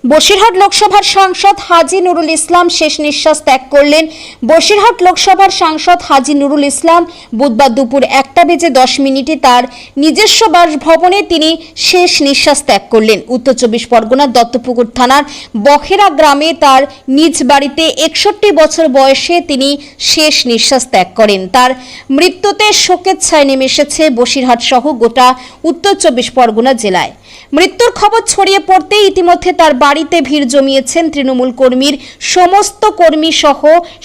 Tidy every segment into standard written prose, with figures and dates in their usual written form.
বসিরহাট লোকসভার সাংসদ হাজী নুরুল ইসলাম শেষ নিঃশ্বাস ত্যাগ করলেন। বসিরহাট লোকসভার সাংসদ হাজী নুরুল ইসলাম বুধবার দুপুর 1:10 তার নিজস্ব বাসভবনে তিনি শেষ নিঃশ্বাস ত্যাগ করলেন। উত্তর 24 পরগনার দত্তপুকুর থানার বখেরা গ্রামে তার নিজ বাড়িতে 61 বছর বয়সে তিনি শেষ নিঃশ্বাস ত্যাগ করেন। তার মৃত্যুতে শোকের ছায়া নেমে এসেছে বসিরহাট সহ গোটা উত্তর 24 পরগনা জেলায়। মৃত্যুর খবর ছড়িয়ে পড়তে ইতিমধ্যে তার বাড়িতে ভিড় জমিয়েছেন তৃণমূল কর্মীর সমস্ত কর্মী সহ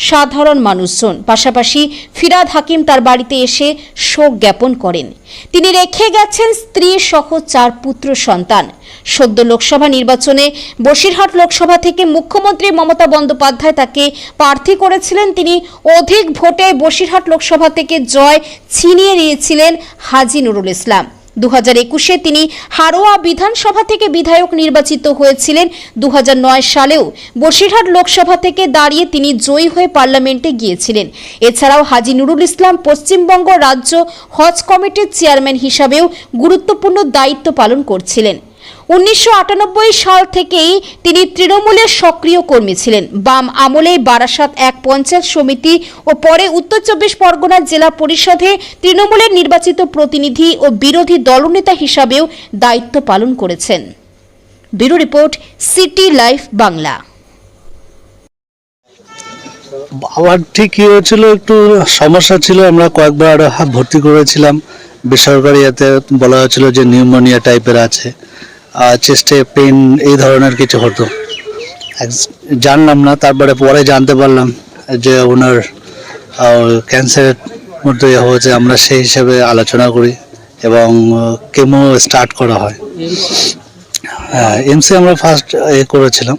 সাধারণ মানুষজন। পাশাপাশি ফিরাদ হাকিম তার বাড়িতে এসে শোক জ্ঞাপন করেন। তিনি রেখে গেছেন স্ত্রী সহ 4 পুত্র সন্তান। সদ্য লোকসভা নির্বাচনে বসিরহাট লোকসভা থেকে মুখ্যমন্ত্রী মমতা বন্দ্যোপাধ্যায় তাকে প্রার্থী করেছিলেন। তিনি অধিক ভোটে বসিরহাট লোকসভা থেকে জয় ছিনিয়ে নিয়েছিলেন হাজী নুরুল ইসলাম। 2021-এ তিনি হারোয়া বিধানসভা থেকে বিধায়ক নির্বাচিত হয়েছিলেন। 2009 সালেও বসিরহাট লোকসভা থেকে দাঁড়িয়ে তিনি জয়ী হয়ে পার্লামেন্টে গিয়েছিলেন। এছাড়াও হাজী নুরুল ইসলাম পশ্চিমবঙ্গ রাজ্য হজ কমিটির চেয়ারম্যান হিসাবেও গুরুত্বপূর্ণ দায়িত্ব পালন করছিলেন। 1998 সাল থেকেই তিনি তৃণমূলের সক্রিয় কর্মী ছিলেন। বাম আমলে বারাসাত 1 পঞ্চায়েত সমিতি ও পরে উত্তর 24 পরগনা জেলা পরিষদে তৃণমূলের নির্বাচিত প্রতিনিধি ও বিরোধী দলনেতা হিসাবেও দায়িত্ব পালন করেছেন। Bureau report, city life Bangla. আমার ঠিক কি হয়েছিল, একটু সমস্যা ছিল। আমরা কয়েকবার ভর্তি করেছিলাম বেসরকারি, এতে বলা হয়েছিল যে নিউমোনিয়া টাইপের আছে, চেস্টে পেন এই ধরনের কিছু হতো। জানলাম না, তারপরে পরে জানতে পারলাম যে ওনার ক্যান্সারের মধ্যে হয়েছে। আমরা সেই হিসেবে আলোচনা করি এবং কেমো স্টার্ট করা হয়। এমসি আমরা ফার্স্ট করেছিলাম,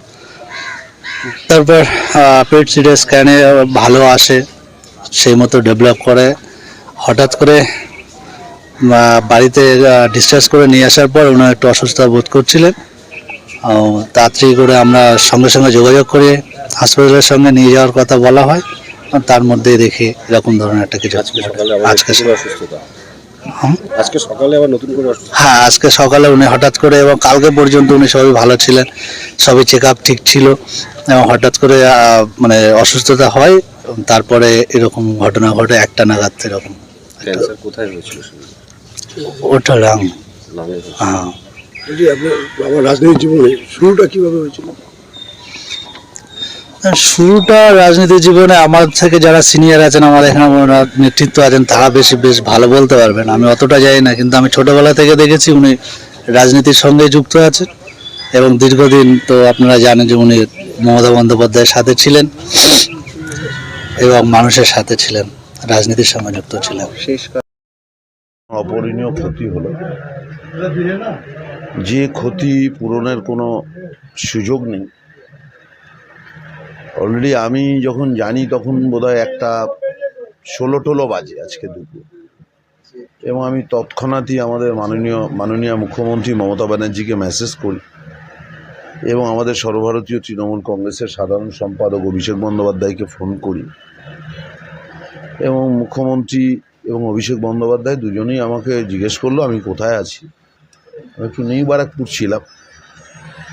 তারপর পেট সিটি স্ক্যানে ভালো আসে, সেই মতো ডেভেলপ করে। হঠাৎ করে বাড়িতে ডিসচার্জ করে নিয়ে আসার পর ওনার একটু অসুস্থতা বোধ করছিলেন। তাড়াতাড়ি করে আমরা সঙ্গে সঙ্গে যোগাযোগ করে হাসপাতালের সঙ্গে নিয়ে যাওয়ার কথা বলা হয়। তার মধ্যেই দেখি এরকম ধরনের একটা কিছু। আজকে সকালে আবার নতুন করে হ্যাঁ, আজকে সকালে উনি হঠাৎ করে, এবং কালকে পর্যন্ত উনি সবই ভালো ছিলেন, সবই চেক আপ ঠিক ছিল, এবং হঠাৎ করে মানে অসুস্থতা হয়। তারপরে এরকম ঘটনা ঘটে 1টা নাগাদ। এরকম ক্যান্সার কোথায় হয়েছিল? ওটা রাং। হ্যাঁ, আমার রাজনৈতিক জীবনে শুরুটা কিভাবে হয়েছিল? শুরুটা রাজনীতি জীবনে আমার থেকে যারা সিনিয়র আছেন, আমার এখানে নেতৃত্ব আছেন, তারা বেশ ভালো বলতে পারবেন। আমি অতটা জানি না, কিন্তু আমি ছোটবেলা থেকে দেখেছি উনি রাজনীতির সঙ্গে যুক্ত আছেন এবং দীর্ঘদিন তো আপনারা জানেন যে উনি মমতা বন্দ্যোপাধ্যায়ের সাথে ছিলেন এবং মানুষের সাথে ছিলেন, রাজনীতির সঙ্গে যুক্ত ছিলেন। অপরিণীয় ক্ষতি হলো, যে ক্ষতি পূরণের কোনো সুযোগ নেই। অলরেডি আমি যখন জানি তখন বোধহয় 1:16 বাজে আজকে দুপুর, এবং আমি তৎক্ষণাৎই আমাদের মাননীয় মুখ্যমন্ত্রী মমতা ব্যানার্জিকে মেসেজ করি এবং আমাদের সর্বভারতীয় তৃণমূল কংগ্রেসের সাধারণ সম্পাদক অভিষেক বন্দ্যোপাধ্যায়কে ফোন করি, এবং মুখ্যমন্ত্রী এবং অভিষেক বন্দ্যোপাধ্যায় দুজনেই আমাকে জিজ্ঞেস করলো আমি কোথায় আছি। আমি একটু নিউ বারাকপুর ছিলাম।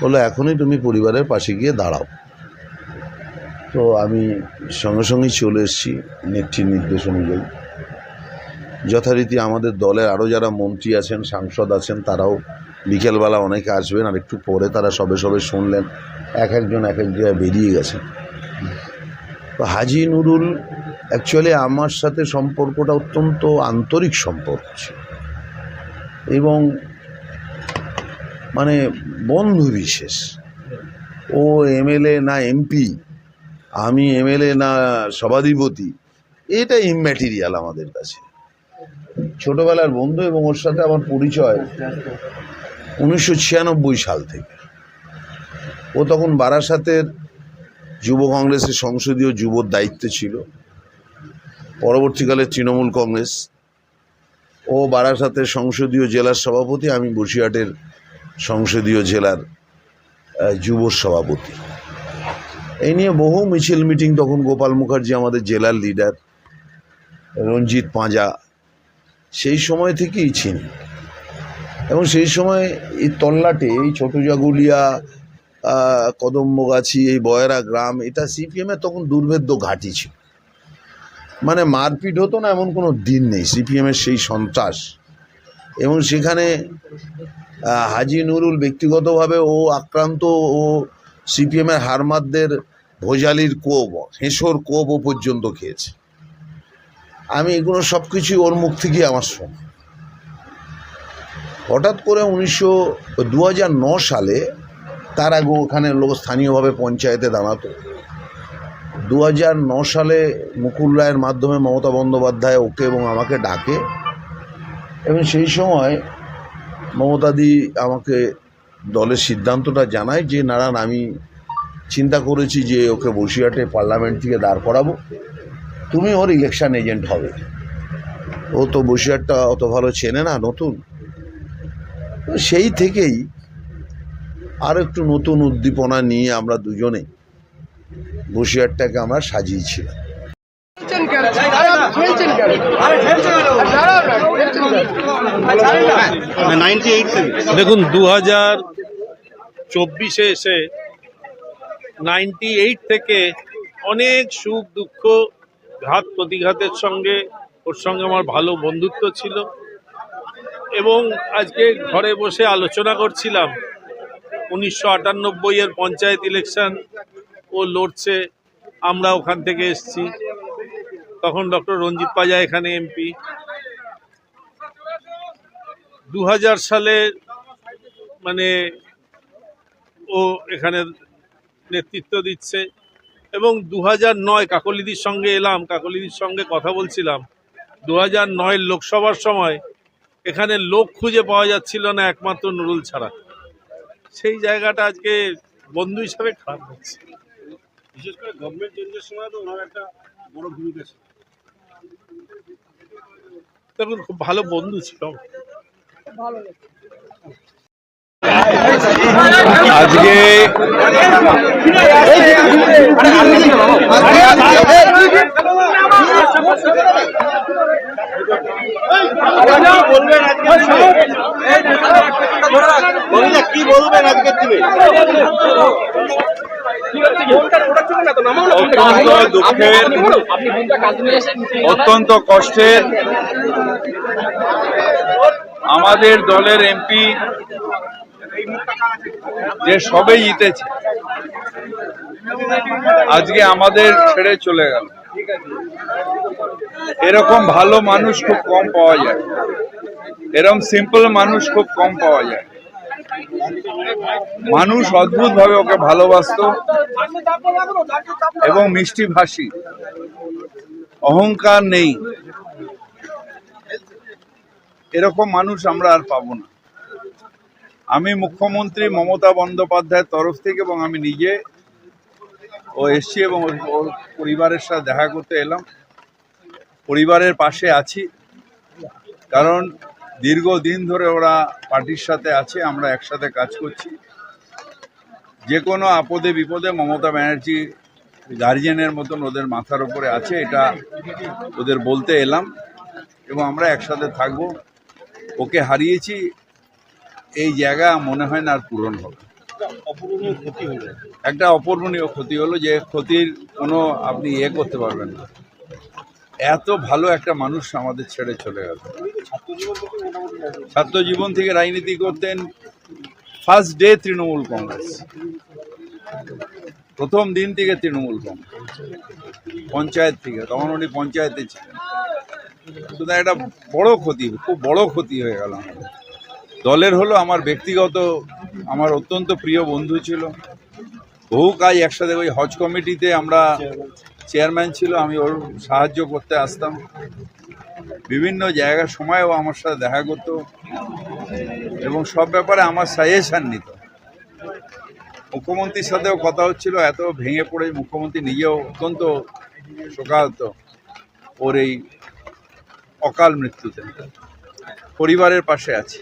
বললো এখনই তুমি পরিবারের পাশে গিয়ে দাঁড়াও। তো আমি সঙ্গে সঙ্গেই চলে এসেছি নেত্রীর নির্দেশ অনুযায়ী। যথারীতি আমাদের দলের আরও যারা মন্ত্রী আছেন, সাংসদ আছেন, তারাও বিকেলবেলা অনেকে আসবেন, আর একটু পরে তারা সবে শুনলেন, একজন এক জায়গায় বেরিয়ে গেছেন। তো হাজী নুরুল অ্যাকচুয়ালি আমার সাথে সম্পর্কটা অত্যন্ত আন্তরিক সম্পর্ক ছিল, এবং মানে বন্ধু বিশেষ। ও এমএলএ না এমপি, আমি এমএলএ না সভাধিপতি, এটা ইম্যাটেরিয়াল আমাদের কাছে। ছোটবেলার বন্ধু, এবং ওর সাথে আমার পরিচয় 1996 সাল থেকে। ও তখন বারাসাতের যুব কংগ্রেসের সংসদীয় যুবর দায়িত্বে ছিল, পরবর্তীকালে তৃণমূল কংগ্রেস। ও বারাসাতের সংসদীয় জেলার সভাপতি, আমি বসিরহাটের সংসদীয় জেলার যুব সভাপতি। এই নিয়ে বহু মিছিল মিটিং, তখন গোপাল মুখার্জি আমাদের জেলার লিডার, রঞ্জিত পাঁজা, সেই সময় থেকেই চিনি। এবং সেই সময় এই তল্লাটে, এই ছোট জাগুলিয়া কদম্বগাছি, এই বয়রা গ্রাম, এটা সিপিএমের তখন দুর্ভেদ্য ঘাঁটি ছিল। মানে মারপিট হতো না এমন কোনো দিন নেই, সিপিএমের সেই সন্ত্রাস। এবং সেখানে হাজি নুরুল ব্যক্তিগতভাবে ও আক্রান্ত, ও সিপিএমের হারমাদদের ভোজালির কোপ, হেঁসোর কোপ ও পর্যন্ত খেয়েছে। আমি এগুলো সব কিছুই ওর মুখ থেকেই আমার শোনা। হঠাৎ করে 2009 সালে, তার আগে ওখানে লোক স্থানীয়ভাবে পঞ্চায়েতে দাঁড়াতো। 2009 সালে মুকুল রায়ের মাধ্যমে মমতা বন্দ্যোপাধ্যায় ওকে এবং আমাকে ডাকে, এবং সেই সময় মমতাদি আমাকে দলের সিদ্ধান্তটা জানায় যে নারায়ণ, আমি চিন্তা করেছি যে ওকে বসিরহাটে পার্লামেন্ট থেকে দাঁড় করাবো, তুমি ওর ইলেকশন এজেন্ট হবে। ও তো বসিরহাটটা অত ভালো চেনে না, নতুন। সেই থেকেই আর একটু নতুন উদ্দীপনা নিয়ে আমরা দুজনে বসিরহাটটাকে আমরা সাজিয়েছিলাম। দেখুন, 2024-এ এসে 98 থেকে অনেক সুখ দুঃখ, ঘাত প্রতিঘাতের সঙ্গে ওর সঙ্গে আমার ভালো বন্ধুত্ব ছিল। এবং আজকে ঘরে বসে আলোচনা করছিলাম 1998-এর পঞ্চায়েত ইলেকশন ও লড়ছে, আমরা ওখান থেকে এসছি। তখন ডক্টর রঞ্জিত পাজা এখানে এমপি। 2000 সালে মানে ও এখানে নেতৃত্ব দিচ্ছে। এবং 2009 কাকলিদির সঙ্গে এলাম, কাকলিদির সঙ্গে কথা বলছিলাম। 2009 লোকসভার সময় এখানে লোক খুঁজে পাওয়া যাচ্ছিল না একমাত্র নুরুল ছাড়া। সেই জায়গাটা আজকে বন্ধু হিসাবে খারাপ হচ্ছে। বিশেষ করে গভর্নমেন্ট চেঞ্জের সময় তো ওনার একটা বড় ভূমিকা ছিল। দেখুন, খুব ভালো বন্ধু ছিল। আজকে কি বলবেন আজকের দিনে? অত্যন্ত দুঃখের, অত্যন্ত কষ্টের, আমাদের দলের এমপি যে সবে জিতেছে আজকে আমাদের ছেড়ে চলে গেল। এরকম ভালো মানুষ খুব কম পাওয়া যায়, এরকম সিম্পল মানুষ খুব কম পাওয়া যায়। মানুষ অদ্ভুত ভাবে ওকে ভালোবাসতো এবং মিষ্টি ভাষী, অহংকার নেই, এরকম মানুষ আমরা আর পাবো না। আমি মুখ্যমন্ত্রী মমতা বন্দ্যোপাধ্যায়ের তরফ থেকে এবং আমি নিজে ও এসছি এবং ওর পরিবারের সাথে দেখা করতে এলাম। পরিবারের পাশে আছি, কারণ দীর্ঘদিন ধরে ওরা পার্টির সাথে আছে, আমরা একসাথে কাজ করছি। যে কোনো আপদে বিপদে মমতা ব্যানার্জি গার্জিয়ানের মতন ওদের মাথার উপরে আছে, এটা ওদের বলতে এলাম এবং আমরা একসাথে থাকব। ওকে হারিয়েছি, এই জায়গা মনে হয় না আর পূরণ হবে। একটা অপূরণীয় ক্ষতি হলো, যে ক্ষতির কোনো আপনি করতে পারবেন না। এত ভালো একটা মানুষ আমাদের ছেড়ে চলে গেল। ছাত্র জীবন থেকে রাজনীতি করতেন। ফার্স্ট ডে তৃণমূল কংগ্রেস, প্রথম দিন থেকে তৃণমূল কংগ্রেস, পঞ্চায়েত থেকে, তখন উনি পঞ্চায়েতে ছিলেন। সুতরাং একটা বড় ক্ষতি, খুব বড় ক্ষতি হয়ে গেল আমাদের দলের। হলো আমার ব্যক্তিগত, আমার অত্যন্ত প্রিয় বন্ধু ছিল, বহু কাজ একসাথে, ওই হজ কমিটিতে আমরা চেয়ারম্যান ছিল, আমি ওর সাহায্য করতে আসতাম বিভিন্ন জায়গার সময়ও আমার সাথে দেখা করতো এবং সব ব্যাপারে আমার সাজেশন নিত। মুখ্যমন্ত্রীর সাথেও কথা হচ্ছিল, এত ভেঙে পড়ে মুখ্যমন্ত্রী নিজেও অত্যন্ত শোকাহত ওর এই অকাল মৃত্যুতে। পরিবারের পাশে আছি।